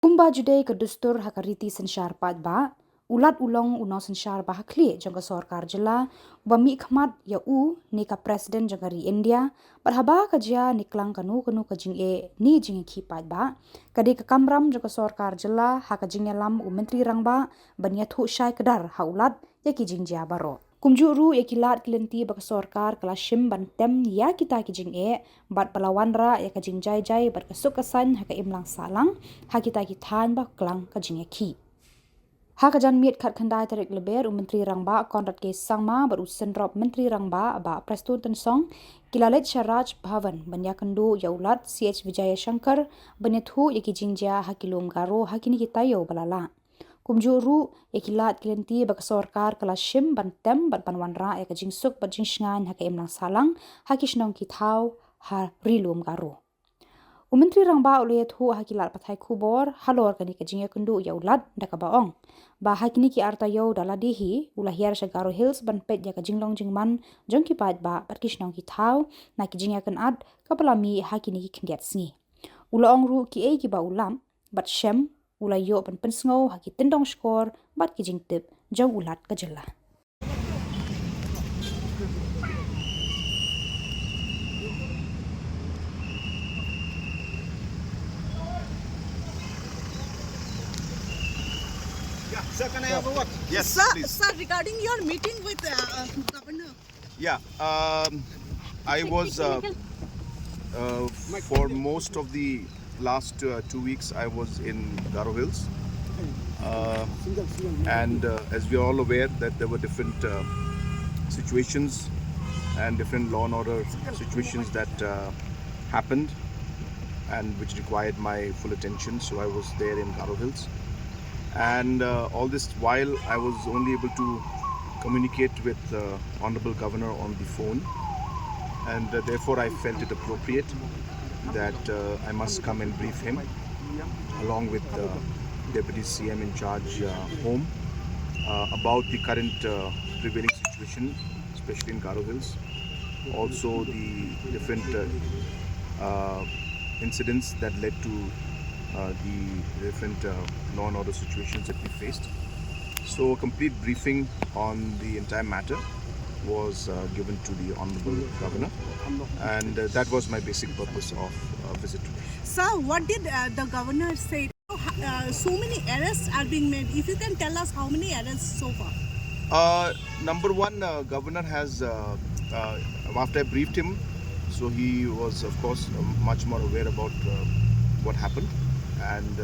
Kumba judai ke dustur hakariti sensyar ba ulat ulong unau sensyar bahakli jangka Khuborjylla bami khmat ya ni ka presiden jangkari India berhaba kajia niklang kanu ke jing'e ni jingi khi ba kadi ke kamram jangka Khuborjylla hakajingnya lam Myntri Rangbah banya thu syai kedar haulat ya ki Jingjia baro. Kumjuru ya kilat kelenti bak sorkar kelashim bantem ya kita kijing bat pelawan ra ya kajing jai bat kesuk kesan haka imlang salang hakita kitan bak klang kajing ki. Hakajan miet kat khandai tarik leber Myntri Rangbah konrat ke sangma berusen drop Myntri Rangbah ba prestun tensong kilalet Sharaj Bhavan banya kendu ya ulat CH Vijaya Shankar banya thu ya ki Jingjia hakilum Garo hakini kitayo balala. Kumjuru yakilat kelenti bak sorkar kelashim bantem bat panwanra ya kajing suk bat jingsngan haka imlang salang hakishnong kitau ha rilum Garo. Myntri Rangbah uliyat hu hakilat pathai Khubor halor kani kajing yakundu ya ulat daka baong. Ba hakini ki artayo daladihi ulahir sha Garo Hills ban pet ya kajinglong jingman jongki pat ba bat kishnong kitau na kijing yakan ad kapalami hakini ki kendiat sni. Ulaong ru ki ki ba ulam bat shem ulayo pan pensngau haki tendong skor bat kijing tip jauh ulat kajela. Yeah, sir, can I have a word? Yes, sir, please. Sir, regarding your meeting with Governor. Yeah, I was for most of the last 2 weeks I was in Garo Hills, and as we are all aware that there were different situations and different law and order situations that happened and which required my full attention. So I was there in Garo Hills. And all this while I was only able to communicate with Honorable Governor on the phone, and therefore I felt it appropriate that I must come and brief him along with Deputy CM in charge home about the current prevailing situation, especially in Garo Hills. Also the different incidents that led to the different law and order situations that we faced. So a complete briefing on the entire matter was given to the Honorable Governor, and that was my basic purpose of visit today. Sir, what did the Governor say? So many arrests are being made. If you can tell us how many arrests so far? Number one, Governor has, after I briefed him, so he was of course much more aware about what happened. And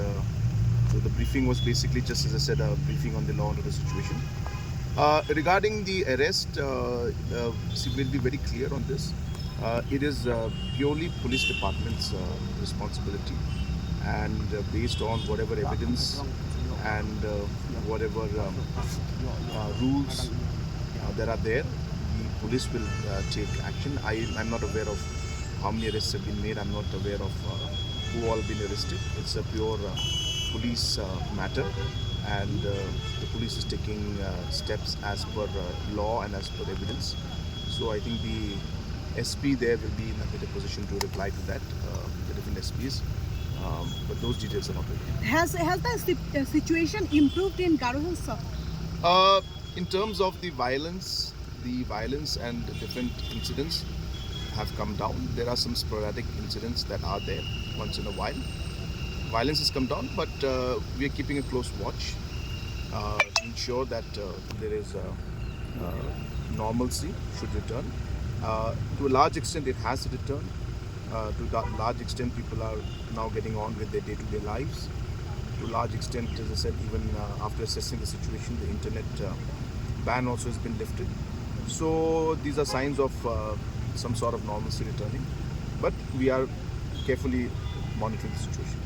so the briefing was basically, just as I said, a briefing on the law and order situation. Regarding the arrest, see, we'll be very clear on this. It is purely police department's responsibility, and based on whatever evidence and whatever rules that are there, the police will take action. I'm not aware of how many arrests have been made. I'm not aware of who all been arrested. It's a pure police matter, and the police is taking steps as per law and as per evidence. So I think the SP there will be in a better position to reply to that, the different SPs, but those details are not available. Has the situation improved in Garo Hills, sir? In terms of the violence and the different incidents have come down. There are some sporadic incidents that are there once in a while. Violence has come down, but we are keeping a close watch to ensure that there is normalcy should return. To a large extent, it has returned. To a large extent, people are now getting on with their day-to-day lives. To a large extent, as I said, even after assessing the situation, the internet ban also has been lifted. So these are signs of some sort of normalcy returning, but we are carefully monitoring the situation.